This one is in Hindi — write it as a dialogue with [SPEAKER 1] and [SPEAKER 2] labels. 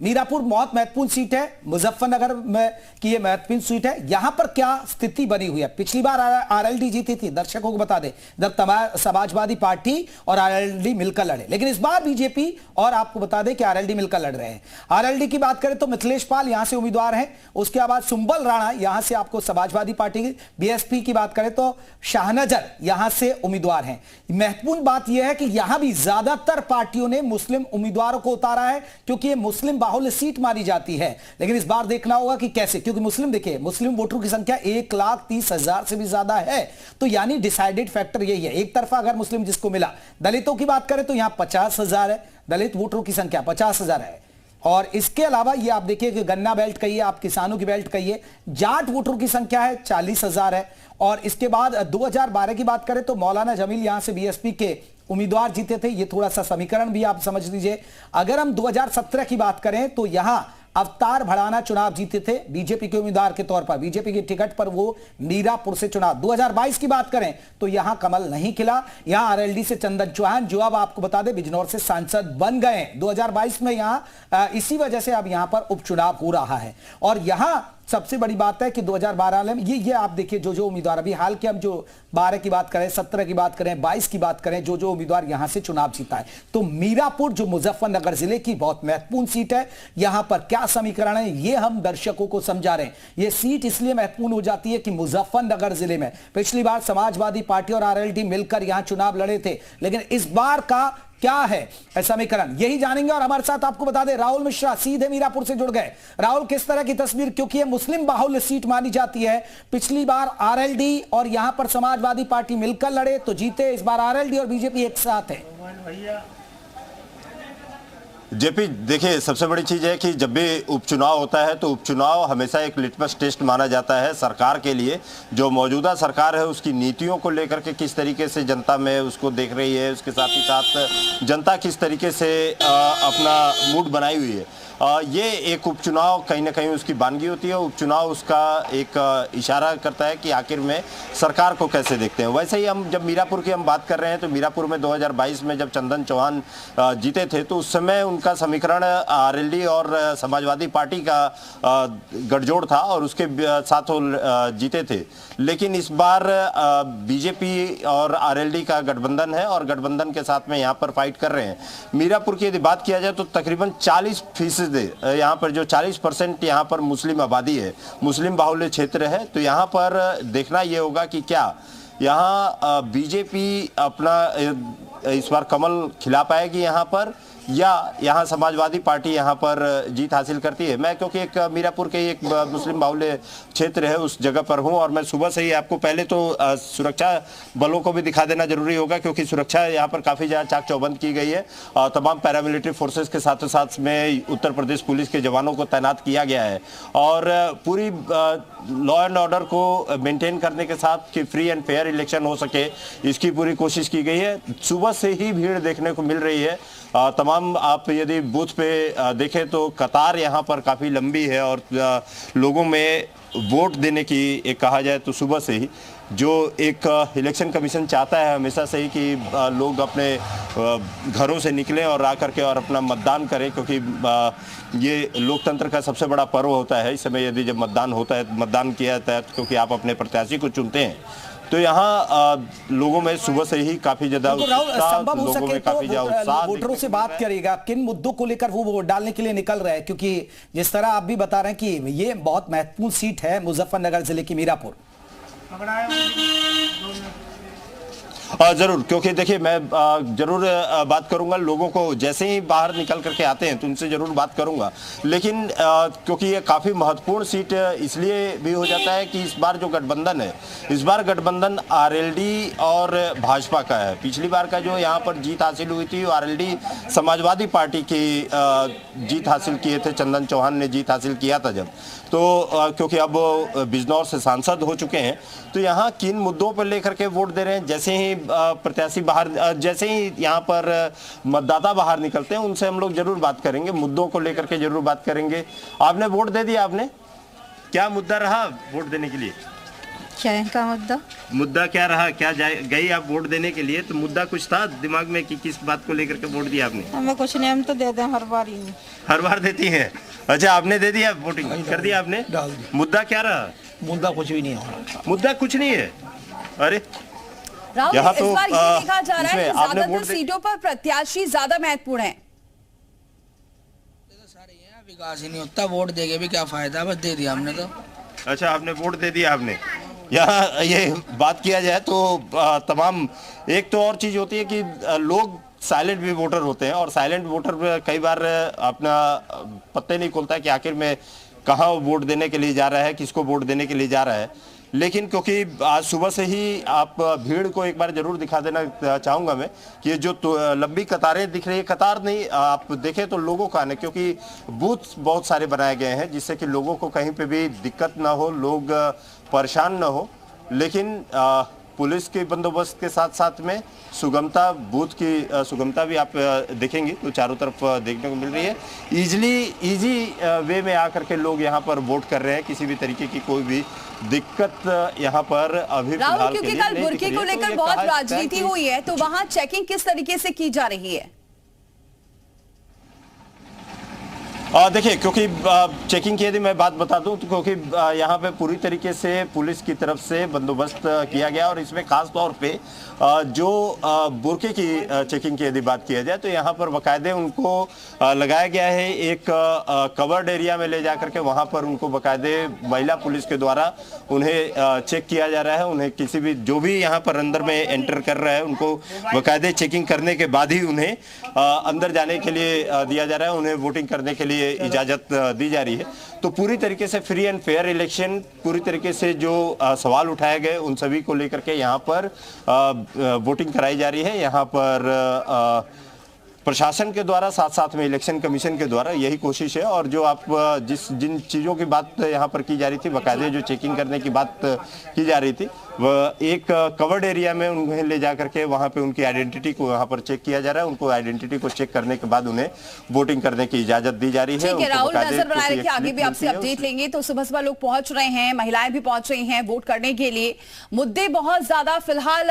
[SPEAKER 1] मीरापुर बहुत महत्वपूर्ण सीट है, मुजफ्फरनगर में की ये महत्वपूर्ण सीट है। यहां पर क्या स्थिति बनी हुई है? पिछली बार आरएलडी जीती थी, दर्शकों को बता दें, जब समाजवादी पार्टी और आरएलडी मिलकर लड़े, लेकिन इस बार बीजेपी और आपको बता दें कि आरएलडी मिलकर लड़ रहे हैं। आरएलडी की बात करें तो मिथिलेश पाल यहां से उम्मीदवार हैं, उसके बाद सुंबल राणा यहां से आपको समाजवादी पार्टी की, बीएसपी की बात करें तो शाहनजर यहां से उम्मीदवार हैं। महत्वपूर्ण बात यह है कि यहां भी ज्यादातर पार्टियों ने मुस्लिम उम्मीदवारों को उतारा है, क्योंकि ये मुस्लिम बाहुल्य सीट मानी जाती है। लेकिन इस बार देखना होगा कि कैसे, क्योंकि मुस्लिम देखिए, मुस्लिम वोटरों की संख्या 1,30,000 से भी ज्यादा है। तो यानी डिसाइडेड फैक्टर यही है, एक तरफा अगर मुस्लिम जिसको मिला। दलितों की बात करें तो यहां 50,000 है, दलित वोटरों की संख्या 50,000 है। और इसके अलावा ये आप देखिए कि गन्ना बेल्ट कहिए, आप किसानों की बेल्ट कहिए, जाट वोटरों की संख्या है 40,000 है। और इसके बाद 2012 की बात करें तो मौलाना जमील यहां से बीएसपी के उम्मीदवार जीते थे। ये थोड़ा सा समीकरण भी आप समझ लीजिए। अगर हम 2017 की बात करें तो यहां अवतार भड़ाना चुनाव जीते थे बीजेपी के उम्मीदवार के तौर पर, बीजेपी की टिकट पर वो मीरापुर से चुनाव। 2022 की बात करें तो यहां कमल नहीं खिला, यहां आरएलडी से चंदन चौहान, जो अब आपको बता दें बिजनौर से सांसद बन गए 2022 में। यहां इसी वजह से अब यहां पर उपचुनाव हो रहा है। और यहां सबसे बड़ी बात है कि 2012 में ये आप देखिए, जो उम्मीदवार अभी हाल के, हम जो 12 की बात करें, 17 की बात करें, 22 की बात करें, जो उम्मीदवार यहां से चुनाव जीता है, तो मीरापुर जो मुजफ्फरनगर जिले की बहुत महत्वपूर्ण सीट है, यहां पर क्या समीकरण है ये हम दर्शकों को समझा रहे हैं। यह सीट इसलिए महत्वपूर्ण हो जाती है कि मुजफ्फरनगर जिले में पिछली बार समाजवादी पार्टी और आरएलडी मिलकर यहां चुनाव लड़े थे, लेकिन इस बार का क्या है समीकरण, यही जानेंगे। और हमारे साथ आपको बता दें राहुल मिश्रा सीधे मीरापुर से जुड़ गए। राहुल, किस तरह की तस्वीर, क्योंकि ये मुस्लिम बाहुल्य सीट मानी जाती है, पिछली बार आरएलडी और यहां पर समाजवादी पार्टी मिलकर लड़े तो जीते, इस बार आरएलडी और बीजेपी एक साथ है।
[SPEAKER 2] जेपी, देखिए, सबसे बड़ी चीज है कि जब भी उपचुनाव होता है तो उपचुनाव हमेशा एक लिटमस टेस्ट माना जाता है सरकार के लिए। जो मौजूदा सरकार है उसकी नीतियों को लेकर के किस तरीके से जनता में उसको देख रही है, उसके साथ ही साथ जनता किस तरीके से अपना मूड बनाई हुई है। ये एक उपचुनाव कहीं ना कहीं उसकी बानगी होती है। उपचुनाव उसका एक इशारा करता है कि आखिर में सरकार को कैसे देखते हैं। वैसे ही हम जब मीरापुर की हम बात कर रहे हैं तो मीरापुर में 2022 में जब चंदन चौहान जीते थे तो उस समय उनका समीकरण आरएलडी और समाजवादी पार्टी का गठजोड़ था और उसके साथ वो जीते थे। लेकिन इस बार बीजेपी और आरएलडी का गठबंधन है और गठबंधन के साथ में यहाँ पर फाइट कर रहे हैं। मीरापुर की यदि बात किया जाए तो तकरीबन 40% यहाँ पर जो 40% यहाँ पर मुस्लिम आबादी है, मुस्लिम बाहुल्य क्षेत्र है। तो यहाँ पर देखना ये होगा कि क्या यहाँ बीजेपी अपना इस बार कमल खिला पाएगी यहाँ पर, या यहाँ समाजवादी पार्टी यहाँ पर जीत हासिल करती है। मैं क्योंकि एक मीरापुर के एक मुस्लिम बाहुल्य क्षेत्र है उस जगह पर हूँ और मैं सुबह से ही आपको पहले तो सुरक्षा बलों को भी दिखा देना जरूरी होगा, क्योंकि सुरक्षा यहाँ पर काफ़ी ज़्यादा चाक चौबंद की गई है। तमाम पैरामिलिट्री फोर्सेस के साथ साथ में उत्तर प्रदेश पुलिस के जवानों को तैनात किया गया है और पूरी लॉ एंड ऑर्डर को मेंटेन करने के साथ कि फ्री एंड फेयर इलेक्शन हो सके, इसकी पूरी कोशिश की गई है। सुबह से ही भीड़ देखने को मिल रही है। तमाम आप यदि बूथ पे देखें तो कतार यहाँ पर काफ़ी लंबी है और लोगों में वोट देने की एक कहा जाए तो सुबह से ही जो एक इलेक्शन कमीशन चाहता है हमेशा से ही कि लोग अपने घरों से निकलें और आकर के और अपना मतदान करें, क्योंकि ये लोकतंत्र का सबसे बड़ा पर्व होता है। इस समय यदि जब मतदान होता है, मतदान किया जाता है क्योंकि आप अपने प्रत्याशी को चुनते हैं, तो यहाँ लोगों में सुबह से ही काफी ज्यादा
[SPEAKER 1] संभव हो सके तो वोटरों से बात करेगा किन मुद्दों को लेकर वो वोट डालने के लिए निकल रहे हैं, क्योंकि जिस तरह आप भी बता रहे हैं कि ये बहुत महत्वपूर्ण सीट है मुजफ्फरनगर जिले की मीरापुर।
[SPEAKER 2] जरूर, क्योंकि देखिए मैं जरूर बात करूंगा लोगों को, जैसे ही बाहर निकल करके आते हैं तो उनसे जरूर बात करूंगा। लेकिन क्योंकि ये काफ़ी महत्वपूर्ण सीट इसलिए भी हो जाता है कि इस बार जो गठबंधन है, इस बार गठबंधन आरएलडी और भाजपा का है। पिछली बार का जो यहाँ पर जीत हासिल हुई थी आरएलडी समाजवादी पार्टी की जीत हासिल किए थे, चंदन चौहान ने जीत हासिल किया था जब। तो क्योंकि अब बिजनौर से सांसद हो चुके हैं तो यहाँ किन मुद्दों पर लेकर के वोट दे रहे हैं, जैसे ही प्रत्याशी बाहर, जैसे ही यहाँ पर मतदाता बाहर निकलते हैं उनसे हम लोग जरूर बात करेंगे, मुद्दों को लेकर के जरूर बात करेंगे। आपने वोट दे दिया, आपने क्या मुद्दा रहा वोट देने के लिए?
[SPEAKER 3] क्या है इनका मुद्दा?
[SPEAKER 2] मुद्दा क्या रहा? क्या गई आप वोट देने के लिए तो मुद्दा कुछ था दिमाग में कि किस बात को लेकर के वोट दिया आपने?
[SPEAKER 3] हमें कुछ नहीं, हम तो दे दें हर बार ही।
[SPEAKER 2] हर बार देती हैं? अच्छा, आपने दे दिया, वोटिंग कर दिया आपने?
[SPEAKER 1] डाल दिया।
[SPEAKER 2] मुद्दा क्या रहा?
[SPEAKER 1] मुद्दा कुछ भी नहीं है।
[SPEAKER 2] मुद्दा कुछ नहीं है। अरे
[SPEAKER 4] राहुल,
[SPEAKER 2] यहाँ
[SPEAKER 4] इस
[SPEAKER 2] तो,
[SPEAKER 4] बार ये देखा जा रहा है
[SPEAKER 2] इसमें
[SPEAKER 4] कि
[SPEAKER 2] आपने
[SPEAKER 4] ज्यादातर
[SPEAKER 2] वोट
[SPEAKER 4] सीटों पर प्रत्याशी ज्यादा महत्वपूर्ण है।
[SPEAKER 5] विकास ही नहीं होता, वोट देके भी क्या फायदा, बस दे दिया हमने तो।
[SPEAKER 2] अच्छा, आपने वोट दे दिया आपने। यहाँ ये बात किया जाए तो तमाम, एक तो और चीज होती है कि लोग साइलेंट भी वोटर होते हैं और साइलेंट वोटर कई बार अपना पत्ते नहीं खोलता है कि आखिर में कहाँ वोट देने के लिए जा रहा है, किसको वोट देने के लिए जा रहा है। लेकिन क्योंकि आज सुबह से ही आप भीड़ को एक बार जरूर दिखा देना चाहूंगा मैं कि ये जो लंबी कतारें दिख रही है, कतार नहीं, आप देखें तो लोगों का आने, क्योंकि बूथ बहुत सारे बनाए गए हैं जिससे कि लोगों को कहीं पे भी दिक्कत ना हो, लोग परेशान ना हो। लेकिन पुलिस के बंदोबस्त के साथ साथ में सुगमता, बूथ की सुगमता भी आप देखेंगे तो चारों तरफ देखने को मिल रही है। इजी वे में आकर के लोग यहाँ पर वोट कर रहे हैं, किसी भी तरीके की कोई भी दिक्कत यहाँ पर अभी
[SPEAKER 4] राहुल, क्योंकि कल बुर्के को लेकर बहुत राजनीति हुई है, तो वहां चेकिंग किस तरीके से की जा रही है?
[SPEAKER 2] देखिए, क्योंकि चेकिंग की यदि मैं बात बता दूं तो क्योंकि यहाँ पे पूरी तरीके से पुलिस की तरफ से बंदोबस्त किया गया और इसमें खास तौर पे जो बुर्के की चेकिंग की यदि बात किया जाए तो यहाँ पर बाकायदे उनको लगाया गया है एक कवर्ड एरिया में ले जाकर के, वहाँ पर उनको बाकायदे महिला पुलिस के द्वारा उन्हें चेक किया जा रहा है। उन्हें किसी भी जो भी यहाँ पर अंदर में एंटर कर रहा है उनको बाकायदे चेकिंग करने के बाद ही उन्हें अंदर जाने के लिए दिया जा रहा है, उन्हें वोटिंग करने के लिए इजाजत दी जा रही है। तो पूरी तरीके से फ्री एंड फेयर इलेक्शन, पूरी तरीके से जो सवाल उठाए गए उन सभी को लेकर के यहाँ पर वोटिंग कराई जा रही है। यहाँ पर प्रशासन के द्वारा साथ साथ में इलेक्शन कमीशन के द्वारा यही कोशिश है। और जो आप जिन चीज़ों की बात यहाँ पर की जा रही थी, बाकायदे जो चेकिंग करने की बात की जा रही थी, वह एक कवर्ड एरिया में उन्हें ले जा करके वहाँ पे उनकी आइडेंटिटी को वहाँ पर चेक किया जा रहा है। उनको आइडेंटिटी को चेक करने के बाद उन्हें वोटिंग करने की इजाजत दी जा रही है।
[SPEAKER 4] ठीक है राहुल, नजर बनाए रखिए, आगे भी आपसे अपडेट लेंगे। तो सुबह सुबह लोग पहुंच रहे हैं, महिलाएं भी पहुंच रही हैं वोट करने के लिए। मुद्दे बहुत ज्यादा फिलहाल